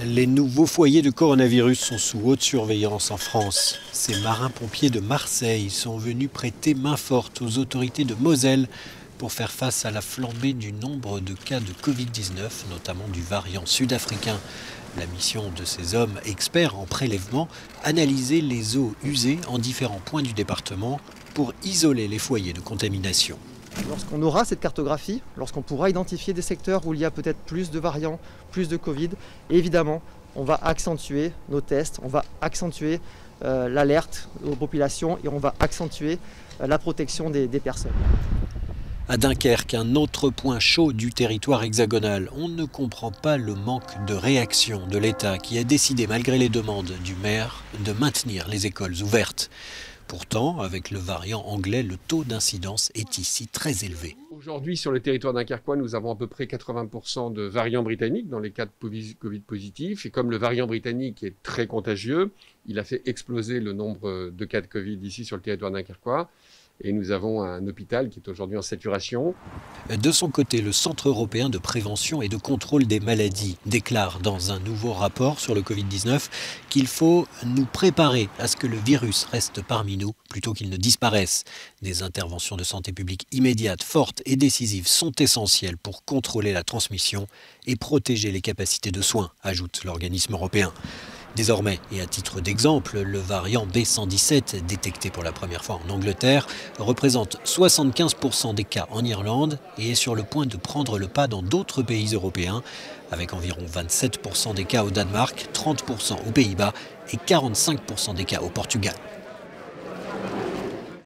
Les nouveaux foyers de coronavirus sont sous haute surveillance en France. Ces marins-pompiers de Marseille sont venus prêter main forte aux autorités de Moselle pour faire face à la flambée du nombre de cas de Covid-19, notamment du variant sud-africain. La mission de ces hommes experts en prélèvement, analyser les eaux usées en différents points du département pour isoler les foyers de contamination. Lorsqu'on aura cette cartographie, lorsqu'on pourra identifier des secteurs où il y a peut-être plus de variants, plus de Covid, évidemment, on va accentuer nos tests, on va accentuer l'alerte aux populations et on va accentuer la protection des personnes. À Dunkerque, un autre point chaud du territoire hexagonal, on ne comprend pas le manque de réaction de l'État qui a décidé, malgré les demandes du maire, de maintenir les écoles ouvertes. Pourtant, avec le variant anglais, le taux d'incidence est ici très élevé. Aujourd'hui, sur le territoire dunkerquois, nous avons à peu près 80% de variants britanniques dans les cas de Covid positifs. Et comme le variant britannique est très contagieux, il a fait exploser le nombre de cas de Covid ici sur le territoire dunkerquois. Et nous avons un hôpital qui est aujourd'hui en saturation. De son côté, le Centre européen de prévention et de contrôle des maladies déclare dans un nouveau rapport sur le Covid-19 qu'il faut nous préparer à ce que le virus reste parmi nous plutôt qu'il ne disparaisse. Des interventions de santé publique immédiates, fortes et décisives sont essentielles pour contrôler la transmission et protéger les capacités de soins, ajoute l'organisme européen. Désormais, et à titre d'exemple, le variant B117, détecté pour la première fois en Angleterre, représente 75% des cas en Irlande et est sur le point de prendre le pas dans d'autres pays européens, avec environ 27% des cas au Danemark, 30% aux Pays-Bas et 45% des cas au Portugal.